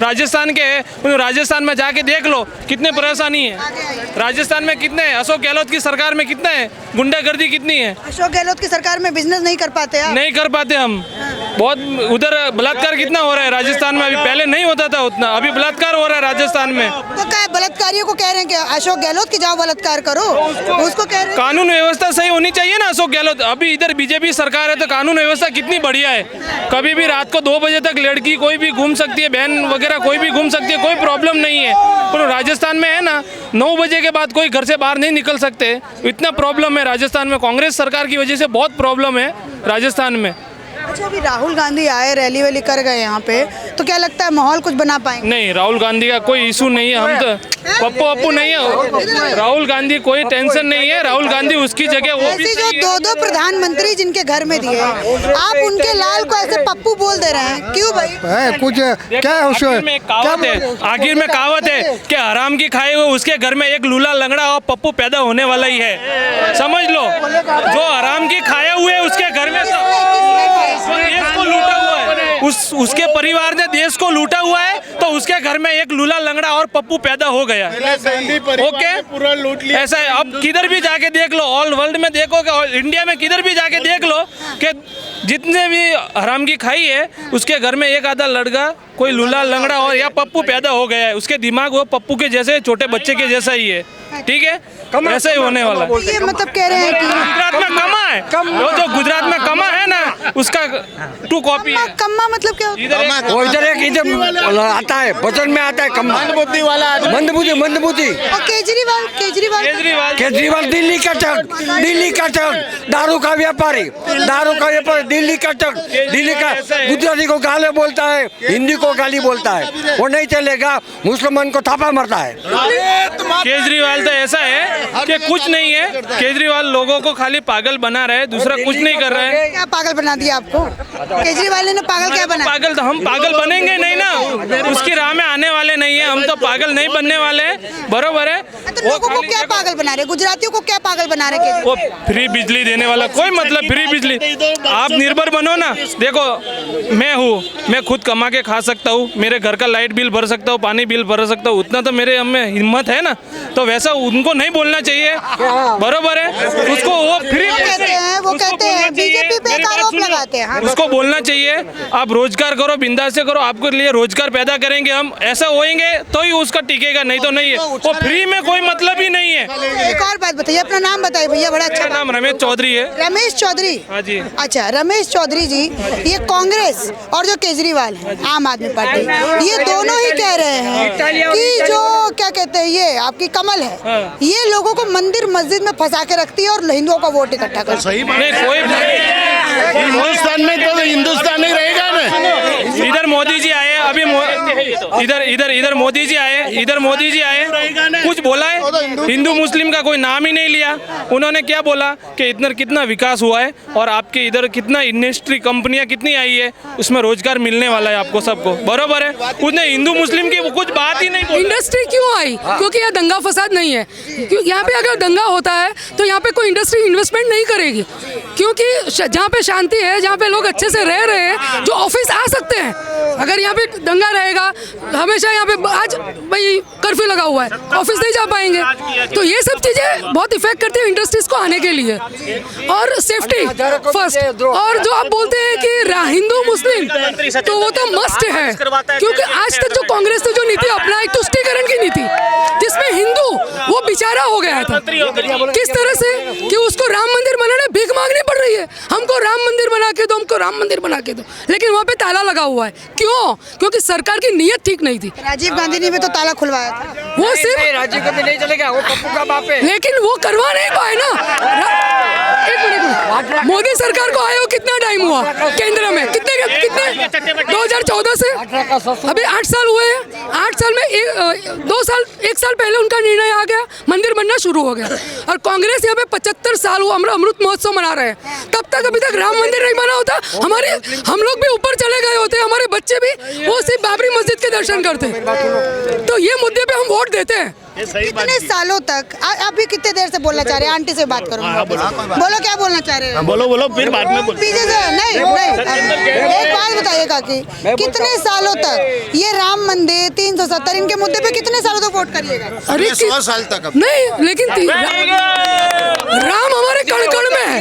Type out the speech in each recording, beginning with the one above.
राजस्थान के, राजस्थान में जाके देख लो कितने परेशानी है। राजस्थान में कितने, अशोक गहलोत की सरकार में कितने है, गुंडागर्दी कितनी है। अशोक गहलोत की सरकार में बिजनेस नहीं कर पाते आप? नहीं कर पाते हम। बहुत उधर बलात्कार कितना हो रहा है राजस्थान में, अभी पहले नहीं होता था उतना, अभी बलात्कार हो रहा है राजस्थान में। तो क्या बलात्कारियों को कह रहे हैं कि अशोक गहलोत की जाओ बलात्कार करो, उसको कह रहे हैं कानून व्यवस्था सही होनी चाहिए ना। अशोक गहलोत, अभी इधर बीजेपी सरकार है तो कानून व्यवस्था कितनी बढ़िया है। कभी भी रात को 2 बजे तक लड़की कोई भी घूम सकती है, बहन वगैरह कोई भी घूम सकती है, कोई प्रॉब्लम नहीं है। पर राजस्थान में है ना, 9 बजे के बाद कोई घर से बाहर नहीं निकल सकते, इतना प्रॉब्लम है राजस्थान में। कांग्रेस सरकार की वजह से बहुत प्रॉब्लम है राजस्थान में। अच्छा, अभी राहुल गांधी आए, रैली वैली कर गए यहाँ पे, तो क्या लगता है माहौल कुछ बना पाएंगे? नहीं, राहुल गांधी का कोई इशू नहीं है। हम तो पप्पू नहीं है, राहुल गांधी कोई टेंशन नहीं है। राहुल गांधी उसकी जगह वो भी ऐसे जो 2 प्रधानमंत्री जिनके घर में दिए, आप उनके लाल को ऐसे पप्पू बोल दे रहे हैं, क्यों भाई? कुछ क्या है उसमें? आखिर में कहावत है कि हराम की खाए हुए उसके घर में एक लूला लंगड़ा और पप्पू पैदा होने वाला ही है। समझ लो, जो हराम की खाए हुए उसके घर में देश को लूटा हुआ है, उसके परिवार ने देश को लूटा हुआ है, तो उसके घर में एक लूला लंगड़ा और पप्पू पैदा हो गया। ओके, पूरा लूट लिया। ऐसा है, अब किधर भी जाके देख लो, ऑल वर्ल्ड में देखो कि इंडिया में किधर भी जाके देख लो कि जितने भी हराम की खाई है उसके घर में एक आधा लड़का कोई लूला लंगड़ा और या पप्पू पैदा हो गया है। उसके दिमाग वो पप्पू के जैसे, छोटे बच्चे के जैसा ही है। ठीक है, ऐसा ही होने वाला। ये मतलब कह रहे हैं कि गुजरात में कमा है, वो जो गुजरात में कमा है ना, उसका 2 कॉपी है। कम्मा मतलब क्या होता है? वो इधर आता है, वचन में आता है कम मंदबुद्धि वाला, मंदबुद्धि। और केजरीवाल दिल्ली का ठग, दारू का व्यापारी, दिल्ली का ठग, दिल्ली का गुजराती को गाली बोलता है, हिंदी को गाली बोलता है। वो नहीं चलेगा, मुसलमान को थापा मारता है। केजरीवाल तो ऐसा है कि कुछ नहीं है। केजरीवाल लोगों को खाली पागल बना रहे हैं, दूसरा कुछ नहीं कर रहे हैं। क्या पागल बना दिया आपको केजरीवाल ने? पागल क्या बना? पागल तो हम पागल बनेंगे नहीं ना, उसकी राह में आने वाले नहीं है। हम तो पागल नहीं बनने वाले हैं, बरोबर है। तो लोगों को क्या पागल बना रहे? गुजरातियों को क्या पागल बना रहे? वो फ्री बिजली देने वाला, कोई मतलब फ्री बिजली। आप निर्भर बनो ना। देखो, मैं हूँ, मैं खुद कमा के खा सकता हूँ, मेरे घर का लाइट बिल भर सकता हूँ, पानी बिल भर सकता हूँ, उतना तो मेरे में हिम्मत है ना। तो वैसा उनको नहीं बोलना चाहिए, बरोबर है। उसको वो फ्री वो कहते हैं बीजेपी पे आरोप लगाते हैं। उसको बोलना चाहिए आप रोजगार करो, बिंदास से करो, आपके लिए रोजगार पैदा करेंगे हम, ऐसा होएंगे तो ही उसका टिकेगा, नहीं तो नहीं है। वो फ्री में कोई मतलब ही नहीं है। एक और बात बताइए, अपना नाम बताइए भैया, बड़ा अच्छा नाम रमेश चौधरी है। रमेश चौधरी? हाँ जी। अच्छा, रमेश चौधरी जी, ये कांग्रेस और जो केजरीवाल है, आम आदमी पार्टी, ये दोनों ही कह रहे हैं कि जो क्या कहते हैं, ये आपकी कमल है, ये लोगों को मंदिर मस्जिद में फंसा के रखती है और हिंदुओं का वोट इकट्ठा करती है। सही नहीं, कोई हिंदुस्तान में तो हिंदुस्तान ही रहेगा ना। इधर मोदी जी आए, अभी इधर मोदी जी आए, कुछ बोला है? हिंदू मुस्लिम का कोई नाम ही नहीं लिया। उन्होंने क्या बोला कि इधर कितना विकास हुआ है और आपके इधर कितना इंडस्ट्री, कंपनियां कितनी आई है, उसमें रोजगार मिलने वाला है आपको सबको, बरोबर है। उसने हिंदू मुस्लिम की कुछ बात ही नहीं बोली। इंडस्ट्री क्यों आई? क्योंकि यहाँ दंगा फसाद नहीं है। यहाँ पे अगर दंगा होता है तो यहाँ पे कोई इंडस्ट्री इन्वेस्टमेंट नहीं करेगी, क्योंकि जहाँ पे शांति है, जहाँ पे लोग अच्छे से रह रहे हैं, जो ऑफिस आ सकते हैं। अगर यहाँ पे दंगा रहेगा, हमेशा यहाँ पे आज भाई कर्फ्यू लगा हुआ है, ऑफिस नहीं जा पाएंगे, तो ये सब चीजें बहुत इफेक्ट करती है इंडस्ट्रीज को आने के लिए। और सेफ्टी फर्स्ट। और जो आप बोलते हैं कि हिंदू मुस्लिम, तो वो तो मस्ट है, क्योंकि आज तक जो कांग्रेस ने जो नीति अपनाई, तुष्टीकरण की नीति, जिसमें हिंदू वो बेचारा हो गया था। किस तरह से कि उसको राम मंदिर बनाने भीख मांगनी पड़ रही है, हमको राम मंदिर बना के दो, हमको राम मंदिर बना के दो, लेकिन वहाँ पे ताला लगा हुआ है। क्यों? क्योंकि सरकार की नीयत ठीक नहीं थी। राजीव गांधी ने भी तो ताला खुलवाया था। वो सिर्फ राजीव गांधी नहीं चलेगा, वो पप्पू का बाप है। लेकिन वो करवा नहीं पाए ना। एक मिनट, मोदी सरकार को आए हो कितना टाइम हुआ केंद्र में? कितने 2014 से अभी 8 साल हुए हैं। 8 साल में 1 साल पहले उनका निर्णय आ गया, मंदिर बनना शुरू हो गया। और कांग्रेस यहाँ पे 75 साल हुआ, अमृत महोत्सव मना रहे हैं, तब तक अभी तक तक राम मंदिर नहीं बना होता हम लोग भी ऊपर चले गए होते, हमारे बच्चे भी वो सिर्फ बाबरी मस्जिद के दर्शन करते। तो ये मुद्दे पे हम वोट देते हैं। कितने सालों तक आप भी कितने देर से बोलना चाह रहे हैं? आंटी से बात करो, बोलो क्या बोलना चाह रहे हैं? बोलो फिर बाद में बोलो। पीछे से नहीं, एक बात बताइए काकी, कितने सालों तक ये राम मंदिर 370 इनके मुद्दे पे कितने सालों तक वोट करिएगा? अरे 100 साल तक नहीं, लेकिन राम हमारे कण-कण में है।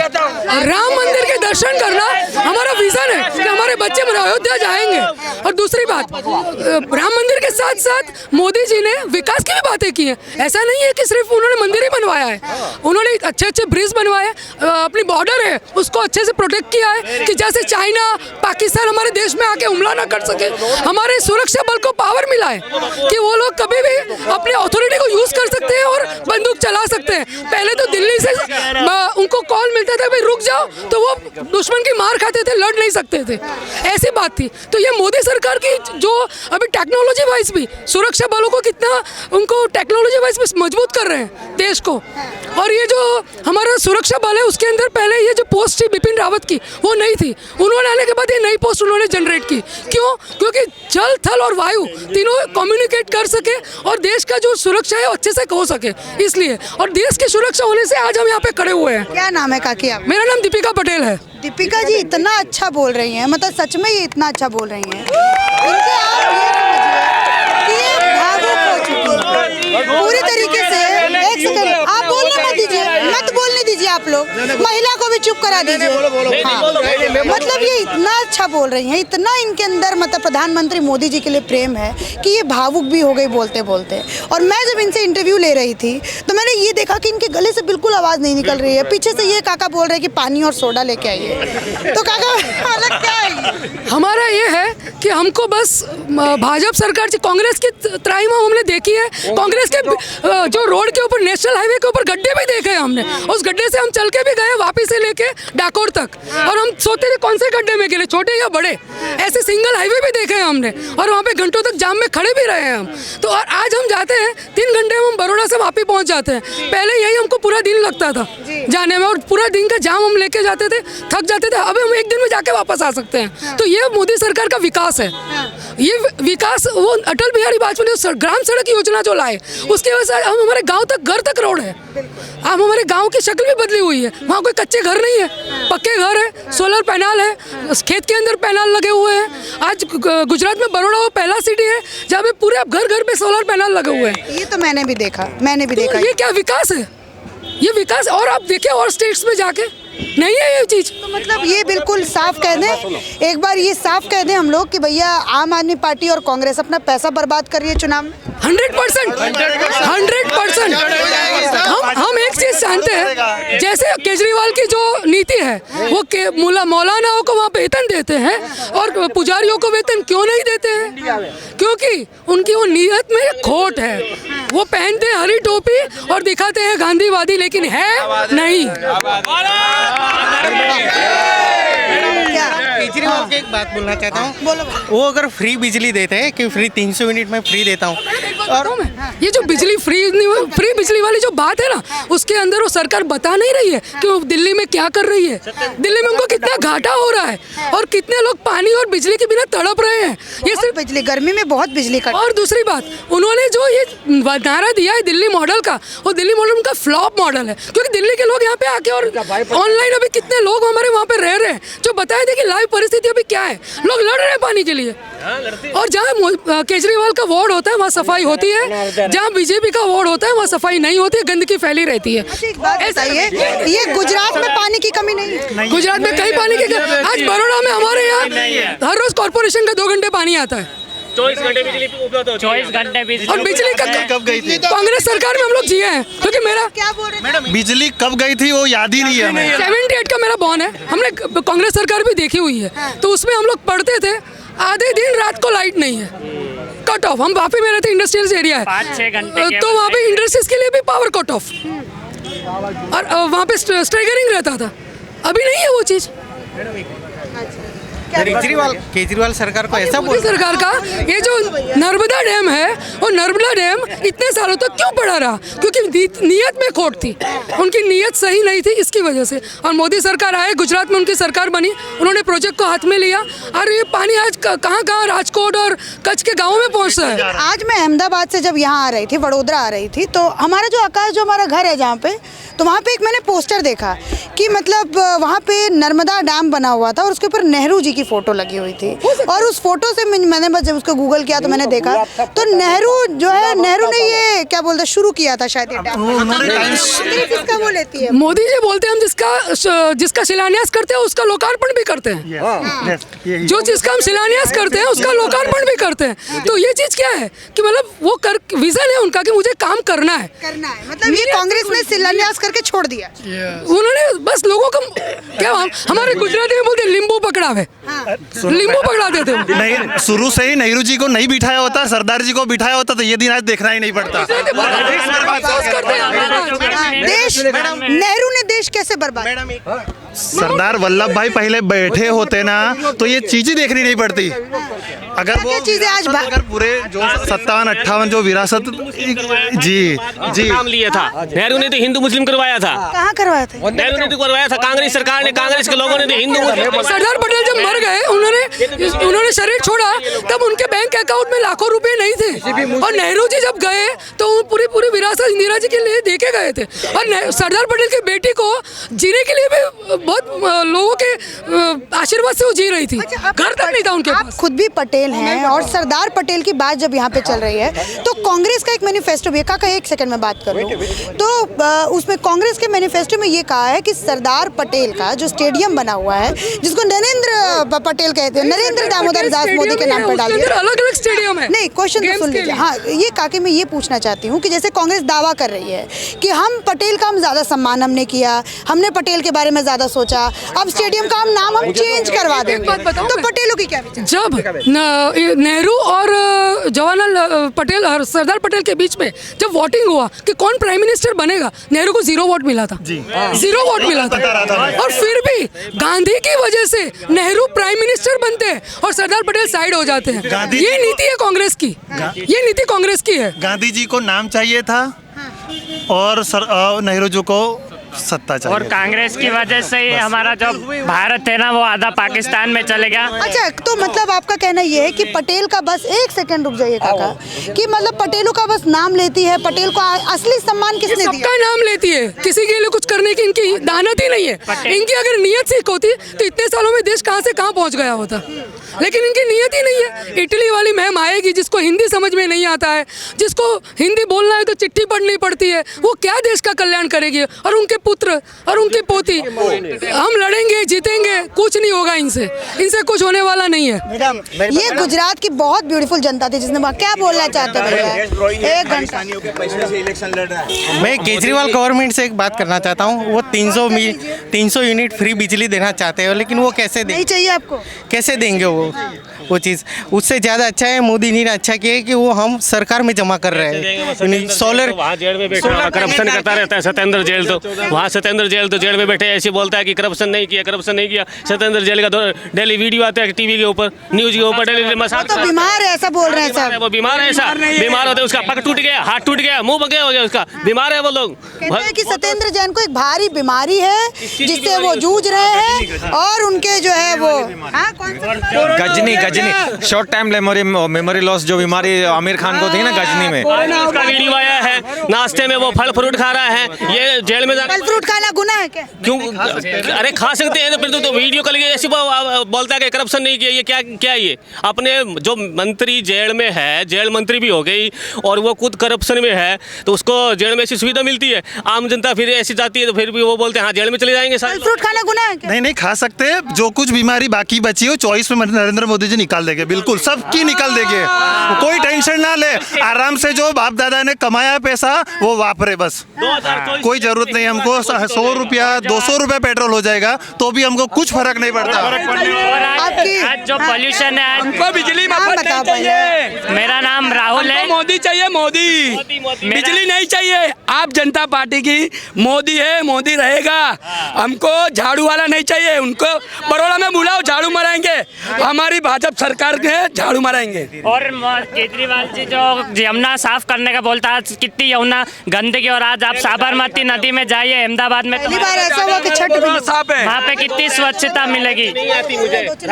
राम मंदिर के दर्शन करना हमारा विजन है कि हमारे बच्चे अयोध्या जाएंगे। और दूसरी बात, राम मंदिर के साथ साथ मोदी जी ने विकास की भी बातें की हैं। ऐसा नहीं है कि सिर्फ उन्होंने मंदिर ही बनवाया है, उन्होंने अच्छे अच्छे ब्रिज बनवाए, अपनी बॉर्डर है उसको अच्छे से प्रोटेक्ट किया है कि जैसे चाइना पाकिस्तान हमारे देश में आके हमला ना कर सके। हमारे सुरक्षा बल को पावर मिला है कि वो लोग कभी भी अपने अथॉरिटी को यूज कर सकते हैं और बंदूक चला सकते हैं। पहले तो दिल्ली से उनको कॉल मिलता था भाई रुक जाओ, तो वो दुश्मन की मार खाते थे, लड़ नहीं सकते थे, ऐसी बात थी। तो ये मोदी सरकार की जो अभी टेक्नोलॉजी वाइज भी सुरक्षा बलों को कितना उनको टेक्नोलॉजी वाइज भी मजबूत कर रहे हैं देश को। और ये जो हमारा सुरक्षा बल है उसके अंदर पहले ये जो पोस्ट थी बिपिन रावत की वो नहीं थी, उन्होंने आने के बाद ये नई पोस्ट उन्होंने जनरेट की। क्यों? क्योंकि जल थल और वायु तीनों कम्युनिकेट कर सके और देश का जो सुरक्षा है अच्छे से हो सके, इसलिए। और देश की सुरक्षा होने से आज हम यहाँ पे खड़े हुए हैं। क्या नाम है काकी आप? मेरा नाम दीपिका पटेल है। दीपिका जी इतना अच्छा बोल रही हैं, मतलब सच में ये इतना अच्छा बोल रही हैं। इनके आप ये समझिए कि ये भावुक हो चुकी है पूरी तरीके से। एक सेकंड आप बोलने मत दीजिए, मत बोलने दीजिए, आप लोग महिला को भी चुप करा दीजिए। हाँ, मतलब ये इतना अच्छा बोल रही हैं, इतना इनके अंदर मतलब प्रधानमंत्री मोदी जी के लिए प्रेम है कि ये भावुक भी हो गई बोलते बोलते। और मैं जब इनसे इंटरव्यू ले रही थी तो मैंने ये देखा कि इनके गले से बिल्कुल आवाज़ नहीं निकल रही है। पीछे से ये काका बोल रहे हैं कि पानी और सोडा लेके आइए। तो काका मतलब क्या है? हमारा ये है कि हमको बस भाजपा सरकार से कांग्रेस की त्राहिमाम हमने देखी है। कांग्रेस के जो रोड के ऊपर नेशनल हाईवे के ऊपर गड्ढे भी देखे हैं हमने, उस गड्ढे से हम चल के भी गए वापिस से लेके डाकोर तक, और हम सोचते थे कौन से गड्ढे में गिरे, छोटे या बड़े। ऐसे सिंगल हाईवे भी देखे हैं हमने और वहाँ पे घंटों तक जाम में खड़े भी रहे हैं हम। तो और आज हम जाते हैं 3 घंटे में हम बड़ौदा से वापिस पहुँच जाते हैं। पहले यही हमको पूरा दिन लगता था जाने में और पूरा दिन का जाम हम लेके जाते थे, थक जाते थे। अब हम एक दिन में जाके वापस आ सकते हैं। तो ये मोदी सरकार का विकास है। ये विकास वो अटल बिहारी वाजपेयी ने ग्राम सड़क योजना जो लाए उसकी वजह से हम हमारे गांव तक घर तक रोड है। अब हमारे गांव की शक्ल भी बदली हुई है, वहाँ कोई कच्चे घर नहीं है, पक्के घर है, सोलर पैनल है, खेत के अंदर पैनल लगे हुए हैं। आज गुजरात में बड़ौदा वो पहला सिटी है जहाँ पे पूरे घर घर पे सोलर पैनल लगे हुए हैं। ये तो मैंने भी देखा। तो ये क्या विकास है? ये विकास। और आप देखिए और स्टेट्स में जाके नहीं है ये चीज। तो मतलब ये बिल्कुल साफ कह दें, एक बार ये साफ कह दें हम लोग कि भैया आम आदमी पार्टी और कांग्रेस अपना पैसा बर्बाद कर रही है चुनाव में। 100%। हम एक चीज जानते हैं, जैसे केजरीवाल की जो नीति है वो मौलानाओं को वहाँ वेतन देते हैं और पुजारियों को वेतन क्यों नहीं देते हैं? क्योंकि उनकी वो नीयत में खोट है। वो पहनते हैं हरी टोपी और दिखाते हैं गांधीवादी, लेकिन है नहीं। केजरीवाल की एक बात बोलना चाहता हूँ, वो अगर फ्री बिजली देते हैं कि फ्री 300 यूनिट में फ्री देता हूँ, और ये जो बिजली फ्री बिजली वाली जो बात है ना, उसके अंदर वो सरकार बता नहीं रही है कि वो दिल्ली में क्या कर रही है। दिल्ली में उनको कितना घाटा हो रहा है और कितने लोग पानी और बिजली के बिना तड़प रहे हैं। ये सिर्फ बिजली, गर्मी में बहुत बिजली कट। और दूसरी बात, उन्होंने जो ये नारा दिया है दिल्ली मॉडल का, वो दिल्ली मॉडल उनका फ्लॉप मॉडल है। क्योंकि दिल्ली के लोग यहाँ पे आके और ऑनलाइन अभी कितने लोग हमारे वहाँ पे रह रहे हैं जो बताए थे कि लाइव परिस्थिति अभी क्या है। लोग लड़ रहे हैं पानी के लिए। और जहाँ केजरीवाल का वार्ड होता है वहाँ सफाई होती है, जहाँ बीजेपी का वार्ड होता है वहाँ सफाई नहीं होती है, गंदगी फैली रहती है। एक बात बताइए, ये गुजरात में पानी की कमी नहीं है? गुजरात में कई पानी की, आज बड़ौदा में हमारे यहाँ हर रोज कॉर्पोरेशन का 2 घंटे पानी आता है। 24 घंटे बिजली उपलब्ध होती है। 24 घंटे बिजली। और बिजली कब गई थी? कांग्रेस सरकार में हम लोग जिए हैं। क्योंकि मेरा क्या बोल रहे हैं? बिजली कब गई थी वो याद ही नहीं है हमें। 78 का मेरा बॉर्न है, हमने कांग्रेस सरकार भी देखी हुई है। तो उसमें हम लोग पढ़ते थे आधे दिन रात को लाइट नहीं है, कट ऑफ। हम वापी में रहते, इंडस्ट्रियल एरिया है, 5-6 घंटे तो वहाँ पे इंडस्ट्रीज के लिए भी पावर कट ऑफ और वहाँ पे स्ट्राइकरिंग रहता था। अभी नहीं है वो चीज़। केजरीवाल सरकार को ऐसा मोदी सरकार का ये जो नर्मदा डैम है वो और नर्मदा डैम इतने सालों तक क्यों पड़ा रहा? क्योंकि नीयत में खोट थी, उनकी नीयत सही नहीं थी, इसकी वजह से। और मोदी सरकार आए, गुजरात में उनकी सरकार बनी, उन्होंने प्रोजेक्ट को हाथ में लिया और ये पानी आज कहाँ कहाँ राजकोट और कच्छ के गाँव में पहुँच रहा है। आज मैं अहमदाबाद से जब यहाँ आ रही थी, वडोदरा आ रही थी, तो हमारा जो आकाश, जो हमारा घर है जहाँ पे, तो वहाँ पे एक मैंने पोस्टर देखा कि मतलब वहाँ पे नर्मदा डैम बना हुआ था और उसके ऊपर नेहरू जी की फोटो लगी हुई थी। और उस फोटो से मैंने बस जब उसको गूगल किया तो मैंने देखा तो नेहरू जो है, नेहरू ने ये क्या बोलते शुरू किया था शायद ये डैम। किसका वो लेती है? मोदी जी बोलते हैं हम जिसका शिलान्यास करते हैं उसका लोकार्पण भी करते हैं। जो जिसका हम शिलान्यास करते हैं उसका लोकार्पण भी करते हैं। तो ये चीज क्या है कि मतलब वो विजन है उनका कि मुझे काम करना है। मतलब ये कांग्रेस ने शिलान्यास करके छोड़ दिया। उन्होंने बस लोगों को क्या हमारे गुजराती में बोलते लींबू पकड़ावे, लींबू पकड़ा देते हो। नहीं, शुरू से ही नेहरू जी को नहीं बिठाया होता, सरदार जी को बिठाया होता तो ये दिन आज देखना ही नहीं पड़ता। देश, नेहरू ने देश कैसे बर्बाद? सरदार वल्लभ भाई पहले बैठे होते ना तो ये चीजें देखनी नहीं पड़ती। अगर वो चीजें आज अगर पूरे जो 57-58 जो विरासत जी नाम लिया था, नेहरू ने तो हिंदू मुस्लिम करवाया था। कहाँ करवाया था? नेहरू ने तो करवाया था, कांग्रेस सरकार ने, कांग्रेस के लोगों ने तो हिंदू मुस्लिम। सरदार पटेल जब मर गए, उन्होंने शरीर छोड़ा, तब उनके बैंक अकाउंट में लाखों रुपए नहीं थे। और नेहरू जी जब गए तो पूरी विरासत इंदिरा जी के लिए देके गए थे। और सरदार पटेल की बेटी को जीने के लिए भी बहुत लोगों के आशीर्वाद से वो जी रही थी, घर तक नहीं था उनके पास। खुद भी पटेल हैं और सरदार पटेल की बात जब यहाँ पे चल रही है तो कांग्रेस का एक मैनिफेस्टो भी है। काका एक सेकंड में बात कर लूँ तो उसमें कांग्रेस के मैनिफेस्टो में ये कहा है कि सरदार पटेल का जो स्टेडियम बना हुआ है, जिसको नरेंद्र पटेल कहते हैं, नरेंद्र दामोदर दास मोदी के नाम पर डाल दिया। अलग अलग स्टेडियम है। नहीं, क्वेश्चन तो सुन लीजिए। हाँ, ये काके मैं ये पूछना चाहती हूँ कि जैसे कांग्रेस दावा कर रही है कि हम पटेल का हम ज्यादा सम्मान हमने किया, हमने पटेल के बारे में ज्यादा सोचा, अब स्टेडियम का नाम हम चेंज करवा देंगे, तो पटेलों की क्या विचार? जब नेहरू और जवाहरलाल पटेल और सरदार पटेल के बीच में जब वोटिंग हुआ कि कौन प्राइम मिनिस्टर बनेगा, नेहरू को 0 वोट मिला था। 0 वोट मिला था। और फिर भी गांधी की वजह से नेहरू प्राइम मिनिस्टर बनते हैं और सरदार पटेल साइड हो जाते हैं। ये नीति है कांग्रेस की, ये नीति कांग्रेस की है। गांधी जी को नाम चाहिए था और नेहरू जी को सत्ता चाहिए। और कांग्रेस की वजह से ही हमारा जो भारत है ना वो आधा पाकिस्तान में चले गया। अच्छा, तो मतलब आपका कहना ये है कि पटेल का बस एक सेकंड रुक जाइए काका, कि मतलब पटेलों का बस नाम लेती है, पटेल को असली सम्मान किसने दिया? सबका नाम लेती है, किसी के लिए कुछ करने की इनकी दानत ही नहीं है। इनकी अगर नियत ठीक होती तो इतने सालों में देश कहाँ से कहाँ पहुँच गया होता, लेकिन इनकी नियत ही नहीं है। इटली वाली मैम आएगी जिसको हिंदी समझ में नहीं आता है, जिसको हिंदी बोलना है तो चिट्ठी पढ़नी पड़ती है, वो क्या देश का कल्याण करेगी? और उनके पुत्र और उनकी पोती, हम लड़ेंगे जीतेंगे, कुछ नहीं होगा इनसे कुछ होने वाला नहीं है। ये गुजरात की बहुत ब्यूटीफुल जनता थी जिसने क्या बोलना चाहते हैं भैया? एक घंटा मैं केजरीवाल गवर्नमेंट से एक बात करना चाहता हूँ। वो 300 यूनिट फ्री बिजली देना चाहते हैं, लेकिन वो कैसे देंगे? नहीं चाहिए आपको, कैसे देंगे वो चीज़? उससे ज़्यादा अच्छा है मोदी जी ने अच्छा किया कि वो हम सरकार में जमा कर रहे हैं। सोलर वहाँ जेल में बैठा करप्शन करता रहता है सत्येंद्र जेल, तो वहाँ सत्येंद्र जेल में बैठे ऐसे बोलता है कि करप्शन नहीं किया। सत्येंद्र जेल का डेली वीडियो आता है टीवी के ऊपर, न्यूज के ऊपर, डेली मसाज। तो बीमार है ऐसा बोल रहे हैं सर। वो बीमार है, ऐसा बीमार होते, उसका पग टूट गया, हाथ टूट गया, मुंह बंगे हो गया उसका, बीमार है वो लोग। कहते हैं कि सत्येंद्र जैन को एक भारी बीमारी है जिससे वो जूझ रहे हैं और उनके जो है वो Ghajini short time memory loss जो बीमारी आमिर खान को थी ना गजनी में, उसका वीडियो आया है, नाश्ते में वो फल फ्रूट खा रहा है। ये जेल में फल फ्रूट खाना गुनाह है क्या? क्यों? अरे खा सकते हैं, फिर तो वीडियो कल ऐसी बोलता है कि करप्शन नहीं किया। ये क्या ये अपने जो मंत्री जेल में है, जेल मंत्री भी हो गई और वो खुद करप्शन में है, तो उसको जेल में ऐसी सुविधा मिलती है। आम जनता फिर ऐसी जाती है तो फिर भी वो बोलते हैं हाँ जेल में चले जाएंगे। फल फ्रूट खाना गुनाह है क्या? नहीं खा सकते। जो कुछ बीमारी बाकी बची हो 24 में नरेंद्र मोदी जी निकाल देंगे, बिल्कुल सबकी निकाल देंगे। कोई टेंशन ना ले, आराम से जो बाप दादा ने कमाया पैसा वो वापरे बस। कोई जरूरत नहीं हमको 100 रुपया 200 रुपया पेट्रोल हो जाएगा तो भी हमको कुछ फर्क नहीं पड़ता। आज जो पॉल्यूशन है, बिजली मेरा नाम राहुल है मोदी चाहिए, मोदी। बिजली नहीं चाहिए। आप जनता पार्टी की मोदी है, मोदी रहेगा। हमको झाड़ू वाला नहीं चाहिए। उनको बड़ौदा में बुलाओ, झाड़ू मराएंगे। हमारी भाजपा सरकार में झाड़ू मराएंगे। और केजरीवाल जी जो यमुना साफ करने का बोलता है, कितनी यमुना गंदगी, और आज आप साबरमती नदी में जाइए अहमदाबाद में, पहली बार ऐसा हुआ कि छठ साफ है। वहाँ पे कितनी स्वच्छता मिलेगी।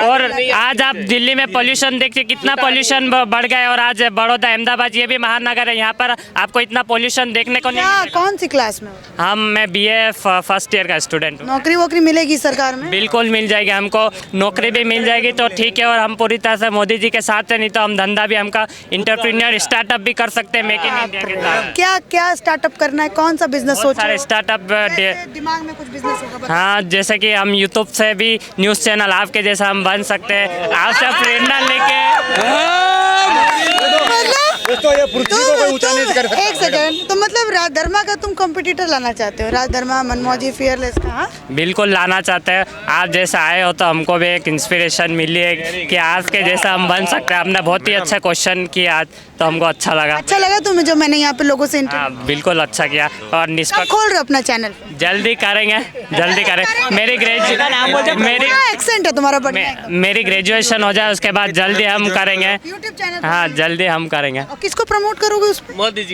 और आज आप दिल्ली में पोल्यूशन देखिए, कितना पोल्यूशन बढ़ गया है। और आज बड़ौदा, अहमदाबाद, ये भी महानगर है, यहाँ पर आपको इतना पोल्यूशन देखने को नहीं। कौन सी क्लास में? मैं BA फर्स्ट ईयर का स्टूडेंट हूँ। नौकरी वोकरी मिलेगी सरकार में? बिल्कुल मिल जाएगी, हमको नौकरी भी मिल जाएगी तो ठीक है। और हम पूरी तरह से मोदी जी के साथ है, नहीं तो हम धंधा भी, हमका इंटरप्रीनियर स्टार्टअप भी कर सकते हैं, मेक इन इंडिया के साथ। क्या क्या स्टार्टअप करना है? कौन सा बिजनेस सोच रहे हो? स्टार्टअप दिमाग में कुछ बिजनेस होगा? हाँ, जैसे कि हम यूट्यूब से भी न्यूज़ चैनल आपके जैसा हम बन सकते हैं, आपसे प्रेरणा लेके। एक सेकंड, तो मतलब राजधर्मा का तुम कंपटीटर लाना चाहते हो? राजधर्मा, मनमौजी, फियरलेस का? हाँ? बिल्कुल लाना चाहते हैं। आप जैसा आए हो तो हमको भी एक इंस्पिरेशन मिली है कि आपके जैसा हम बन सकते हैं। आपने बहुत ही अच्छा क्वेश्चन किया आज, तो हमको अच्छा लगा। अच्छा लगा तुम्हें जो मैंने यहाँ पे लोगों से हाँ, बिल्कुल अच्छा किया। और निष्पक्ष खोल रहे हो अपना चैनल? जल्दी करेंगे, जल्दी करें। मेरी एक्सेंट है तुम्हारा बढ़िया। मेरी ग्रेजुएशन हो जाए उसके बाद जल्दी हम करेंगे। YouTube channel? हाँ, जल्दी हम करेंगे। और किसको प्रमोट करोगे उस पे? मोदी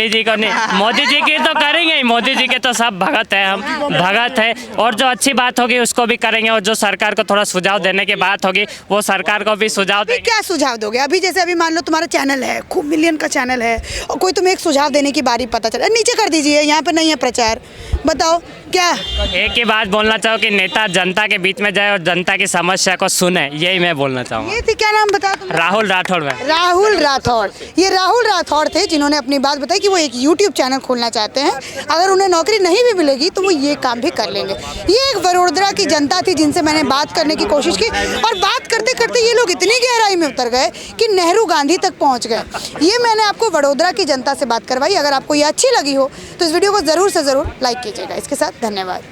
जी को नहीं, मोदी जी की तो करेंगे ही। मोदी जी के तो सब भगत है, हम भगत है। और जो अच्छी बात होगी उसको भी करेंगे, और जो सरकार को थोड़ा सुझाव देने की बात होगी वो सरकार को भी सुझाव देंगे। क्या सुझाव दोगे? अभी जैसे अभी मान लो तुम्हारा चैनल है, खूब मिलियन का चैनल है, और कोई तुम्हें एक सुझाव देने की बारी पता चला, नीचे कर दीजिए, यहाँ पे नहीं है प्रचार, बताओ क्या? एक ही बात बोलना चाहूँ कि नेता जनता के बीच में जाए और जनता की समस्या को सुने, यही मैं बोलना चाहूँगा। ये थी, क्या नाम बताया तुमने? राहुल राठौड़ में। राहुल राठौड़, ये राहुल राठौड़ थे जिन्होंने अपनी बात बताई कि वो एक यूट्यूब चैनल खोलना चाहते हैं। अगर उन्हें नौकरी नहीं भी मिलेगी तो वो ये काम भी कर लेंगे। ये एक वडोदरा की जनता थी जिनसे मैंने बात करने की कोशिश की, और बात करते करते ये लोग इतनी गहराई में उतर गए कि नेहरू गांधी तक पहुँच गए। ये मैंने आपको वडोदरा की जनता से बात करवाई। अगर आपको ये अच्छी लगी हो तो इस वीडियो को ज़रूर से ज़रूर लाइक कीजिएगा। इसके साथ धन्यवाद।